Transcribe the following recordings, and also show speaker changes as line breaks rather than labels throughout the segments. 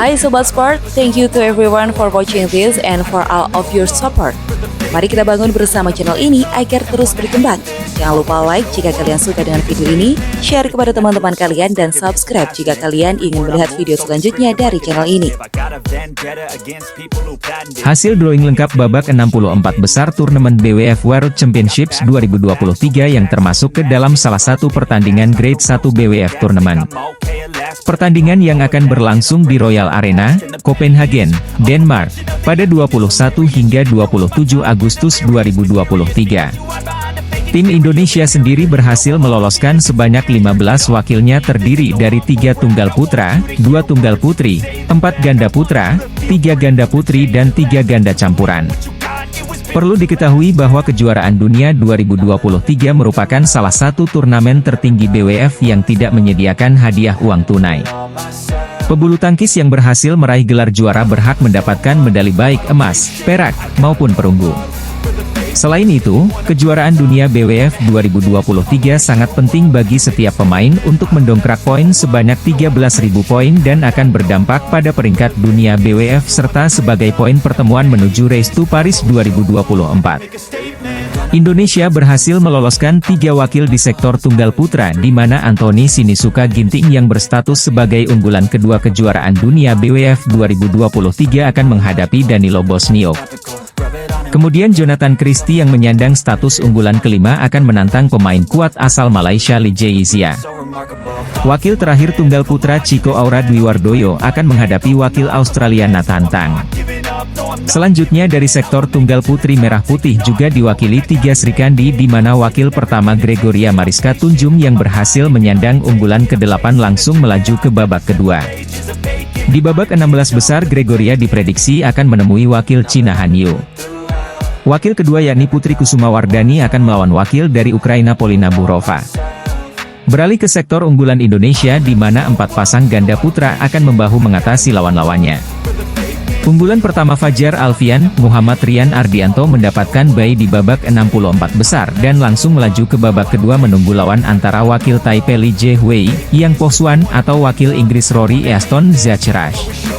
Hai Sobat Sport, thank you to everyone for watching this and for all of your support. Mari kita bangun bersama channel ini agar terus berkembang. Jangan lupa like jika kalian suka dengan video ini, share kepada teman-teman kalian, dan subscribe jika kalian ingin melihat video selanjutnya dari channel ini.
Hasil drawing lengkap babak 64 besar turnamen BWF World Championships 2023 yang termasuk ke dalam salah satu pertandingan Grade 1 BWF Tournament. Pertandingan yang akan berlangsung di Royal Arena, Copenhagen, Denmark, pada 21 hingga 27 Agustus 2023. Tim Indonesia sendiri berhasil meloloskan sebanyak 15 wakilnya terdiri dari 3 tunggal putra, 2 tunggal putri, 4 ganda putra, 3 ganda putri dan 3 ganda campuran. Perlu diketahui bahwa kejuaraan dunia 2023 merupakan salah satu turnamen tertinggi BWF yang tidak menyediakan hadiah uang tunai. Pebulu tangkis yang berhasil meraih gelar juara berhak mendapatkan medali baik emas, perak, maupun perunggu. Selain itu, kejuaraan dunia BWF 2023 sangat penting bagi setiap pemain untuk mendongkrak poin sebanyak 13.000 poin dan akan berdampak pada peringkat dunia BWF serta sebagai poin pertemuan menuju Race to Paris 2024. Indonesia berhasil meloloskan 3 wakil di sektor tunggal putra di mana Anthony Sinisuka Ginting yang berstatus sebagai unggulan kedua kejuaraan dunia BWF 2023 akan menghadapi Danilo Bosniok. Kemudian Jonathan Christie yang menyandang status unggulan kelima akan menantang pemain kuat asal Malaysia Lee Jae-Zia. Wakil terakhir tunggal putra Chico Aura Dwiwardoyo akan menghadapi wakil Australia Nathan Tang. Selanjutnya dari sektor tunggal putri merah putih juga diwakili 3 Srikandi di mana wakil pertama Gregoria Mariska Tunjung yang berhasil menyandang unggulan ke-8 langsung melaju ke babak kedua. Di babak 16 besar Gregoria diprediksi akan menemui wakil Cina Han Yu. Wakil kedua yakni Putri Kusuma Wardani akan melawan wakil dari Ukraina Polina Burova. Beralih ke sektor unggulan Indonesia di mana 4 pasang ganda putra akan membahu mengatasi lawan-lawannya. Unggulan pertama Fajar Alfian, Muhammad Rian Ardianto mendapatkan bye di babak 64 besar dan langsung melaju ke babak kedua menunggu lawan antara wakil Taipei Li Jiehui, Yang Po-Swan atau wakil Inggris Rory Easton Zacharash.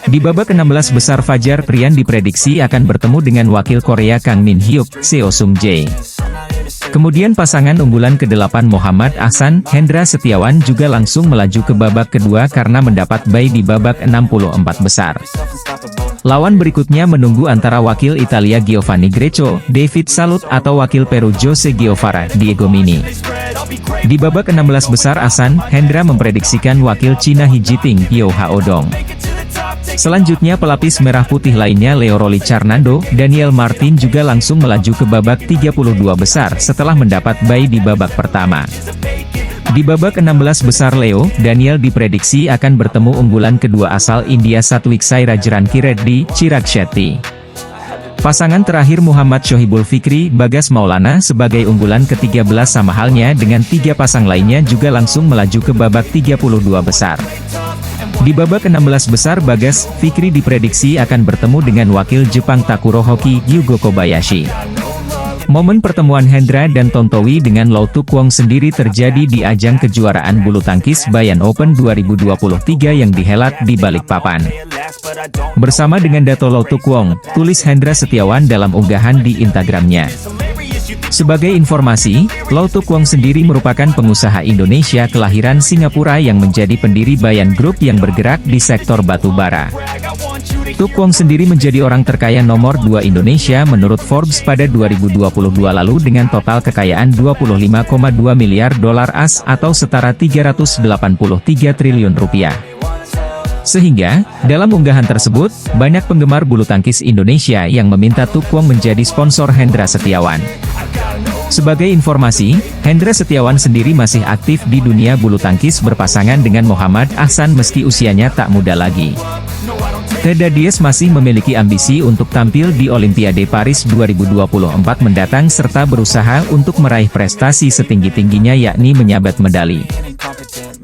Di babak 16 besar Fajar Prian diprediksi akan bertemu dengan wakil Korea Kang Min Hyuk, Seo Sung Jae. Kemudian pasangan unggulan ke-8 Muhammad Ahsan, Hendra Setiawan juga langsung melaju ke babak kedua karena mendapat bye di babak 64 besar. Lawan berikutnya menunggu antara wakil Italia Giovanni Greco, David Salut atau wakil Peru Jose Guevara, Diego Mini. Di babak 16 besar Ahsan, Hendra memprediksikan wakil Cina He Jiting, Yeo Haodong. Selanjutnya pelapis merah putih lainnya Leo Roli Charnando, Daniel Martin juga langsung melaju ke babak 32 besar setelah mendapat bye di babak pertama. Di babak 16 besar Leo, Daniel diprediksi akan bertemu unggulan kedua asal India Satwik Sairaj Rankireddy, Chirag Shetty. Pasangan terakhir Muhammad Shohibul Fikri, Bagas Maulana sebagai unggulan ke-13 sama halnya dengan 3 pasang lainnya juga langsung melaju ke babak 32 besar. Di babak 16 besar Bagas, Fikri diprediksi akan bertemu dengan wakil Jepang Takuro Hoki, Yugo Kobayashi. Momen pertemuan Hendra dan Tontowi dengan Lau Tuk Wong sendiri terjadi di ajang kejuaraan bulu tangkis Bayan Open 2023 yang dihelat di Balikpapan. Bersama dengan Dato Lau Tuk Wong, tulis Hendra Setiawan dalam unggahan di Instagramnya. Sebagai informasi, Lau Tuk Wong sendiri merupakan pengusaha Indonesia kelahiran Singapura yang menjadi pendiri Bayan Group yang bergerak di sektor batu bara. Tuk Wong sendiri menjadi orang terkaya nomor 2 Indonesia menurut Forbes pada 2022 lalu dengan total kekayaan 25,2 miliar dolar AS atau setara 383 triliun rupiah. Sehingga, dalam unggahan tersebut, banyak penggemar bulu tangkis Indonesia yang meminta Tuk Wong menjadi sponsor Hendra Setiawan. Sebagai informasi, Hendra Setiawan sendiri masih aktif di dunia bulu tangkis berpasangan dengan Muhammad Ahsan meski usianya tak muda lagi. Dias masih memiliki ambisi untuk tampil di Olimpiade Paris 2024 mendatang serta berusaha untuk meraih prestasi setinggi-tingginya yakni menyabat medali.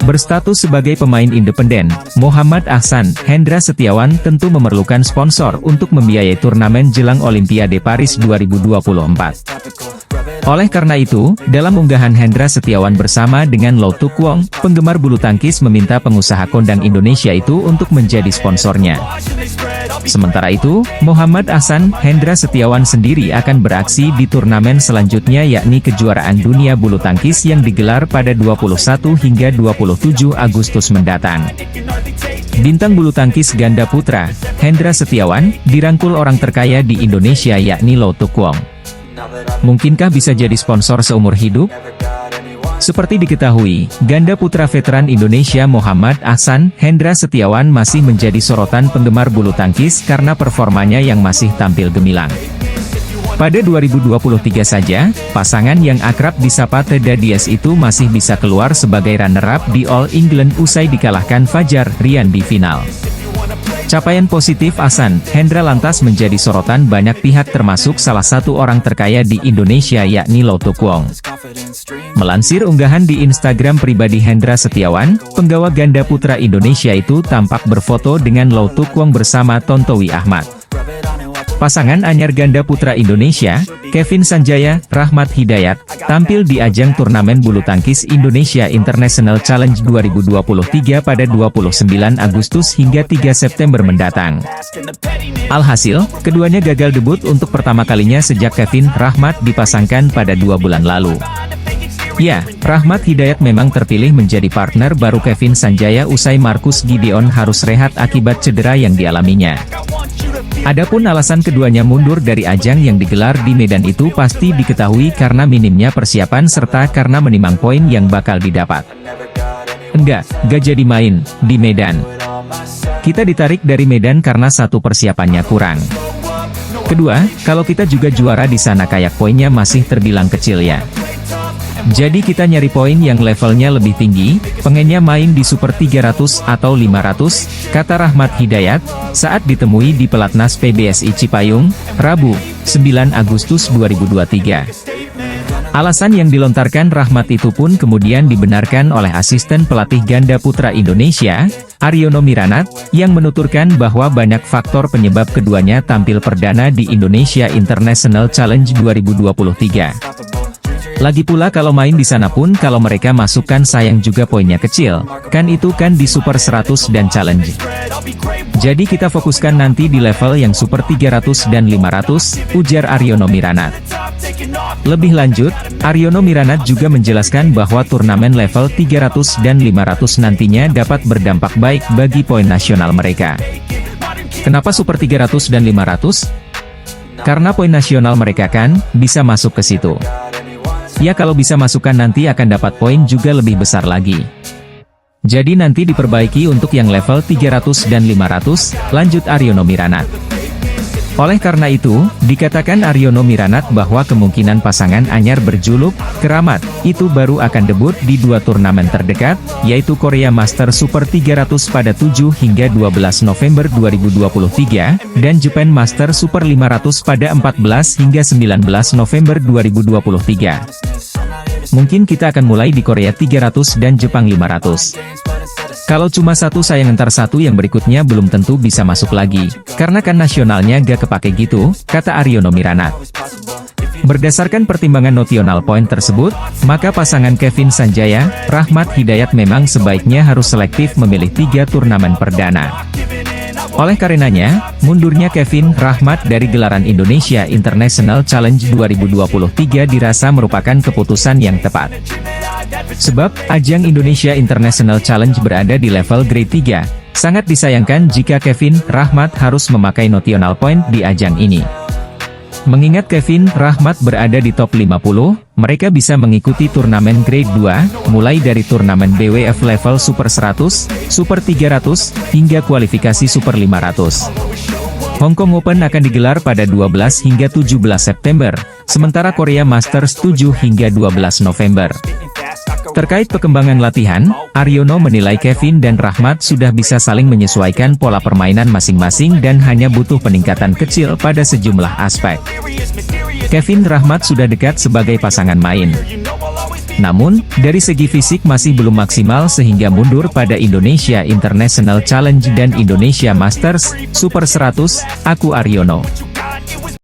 Berstatus sebagai pemain independen, Muhammad Ahsan, Hendra Setiawan tentu memerlukan sponsor untuk membiayai turnamen jelang Olimpiade Paris 2024. Oleh karena itu, dalam unggahan Hendra Setiawan bersama dengan Lau Tuk Wong, penggemar bulu tangkis meminta pengusaha kondang Indonesia itu untuk menjadi sponsornya. Sementara itu, Muhammad Ahsan Hendra Setiawan sendiri akan beraksi di turnamen selanjutnya yakni kejuaraan dunia bulu tangkis yang digelar pada 21 hingga 27 Agustus mendatang. Bintang bulu tangkis ganda putra, Hendra Setiawan, dirangkul orang terkaya di Indonesia yakni Lau Tuk Wong. Mungkinkah bisa jadi sponsor seumur hidup? Seperti diketahui, ganda putra veteran Indonesia Muhammad Ahsan Hendra Setiawan masih menjadi sorotan penggemar bulu tangkis karena performanya yang masih tampil gemilang. Pada 2023 saja, pasangan yang akrab disapa Teda Diaz itu masih bisa keluar sebagai runner-up di All England usai dikalahkan Fajar Rian di final. Capaian positif Ahsan Hendra lantas menjadi sorotan banyak pihak termasuk salah satu orang terkaya di Indonesia yakni Lau Tuk Wong. Melansir unggahan di Instagram pribadi Hendra Setiawan, penggawa ganda putra Indonesia itu tampak berfoto dengan Lau Tuk Wong bersama Tontowi Ahmad. Pasangan anyar ganda putra Indonesia, Kevin Sanjaya, Rahmat Hidayat, tampil di ajang turnamen bulu tangkis Indonesia International Challenge 2023 pada 29 Agustus hingga 3 September mendatang. Alhasil, keduanya gagal debut untuk pertama kalinya sejak Kevin Rahmat dipasangkan pada 2 bulan lalu. Ya, Rahmat Hidayat memang terpilih menjadi partner baru Kevin Sanjaya usai Marcus Gideon harus rehat akibat cedera yang dialaminya. Adapun alasan keduanya mundur dari ajang yang digelar di Medan itu pasti diketahui karena minimnya persiapan serta karena menimang poin yang bakal didapat. Enggak jadi main di Medan. Kita ditarik dari Medan karena satu persiapannya kurang. Kedua, kalau kita juga juara di sana kayak poinnya masih terbilang kecil ya. Jadi kita nyari poin yang levelnya lebih tinggi, pengennya main di Super 300 atau 500, kata Rahmat Hidayat, saat ditemui di Pelatnas PBSI Cipayung, Rabu, 9 Agustus 2023. Alasan yang dilontarkan Rahmat itu pun kemudian dibenarkan oleh asisten pelatih ganda putra Indonesia, Aryono Miranat, yang menuturkan bahwa banyak faktor penyebab keduanya tampil perdana di Indonesia International Challenge 2023. Lagi pula kalau main di sana pun kalau mereka masukkan sayang juga poinnya kecil, kan itu kan di Super 100 dan Challenge. Jadi kita fokuskan nanti di level yang Super 300 dan 500, ujar Aryono Miranat. Lebih lanjut, Aryono Miranat juga menjelaskan bahwa turnamen level 300 dan 500 nantinya dapat berdampak baik bagi poin nasional mereka. Kenapa Super 300 dan 500? Karena poin nasional mereka kan bisa masuk ke situ. Ya kalau bisa masukkan nanti akan dapat poin juga lebih besar lagi. Jadi nanti diperbaiki untuk yang level 300 dan 500, lanjut Aryono Miranat. Oleh karena itu, dikatakan Aryono Miranat bahwa kemungkinan pasangan anyar berjuluk Keramat itu baru akan debut di 2 turnamen terdekat, yaitu Korea Master Super 300 pada 7 hingga 12 November 2023, dan Japan Master Super 500 pada 14 hingga 19 November 2023. Mungkin kita akan mulai di Korea 300 dan Jepang 500. Kalau cuma satu sayang ntar satu yang berikutnya belum tentu bisa masuk lagi, karena kan nasionalnya gak kepake gitu, kata Aryono Miranat. Berdasarkan pertimbangan notional point tersebut, maka pasangan Kevin Sanjaya, Rahmat Hidayat memang sebaiknya harus selektif memilih 3 turnamen perdana. Oleh karenanya, mundurnya Kevin Rahmat dari gelaran Indonesia International Challenge 2023 dirasa merupakan keputusan yang tepat. Sebab, ajang Indonesia International Challenge berada di level grade 3, sangat disayangkan jika Kevin Rahmat harus memakai notional point di ajang ini. Mengingat Kevin Rahmat berada di top 50, mereka bisa mengikuti turnamen grade 2, mulai dari turnamen BWF level Super 100, Super 300, hingga kualifikasi Super 500. Hong Kong Open akan digelar pada 12 hingga 17 September, sementara Korea Masters 7 hingga 12 November. Terkait perkembangan latihan, Aryono menilai Kevin dan Rahmat sudah bisa saling menyesuaikan pola permainan masing-masing dan hanya butuh peningkatan kecil pada sejumlah aspek. Kevin Rahmat sudah dekat sebagai pasangan main. Namun, dari segi fisik masih belum maksimal sehingga mundur pada Indonesia International Challenge dan Indonesia Masters, Super 100, aku Aryono.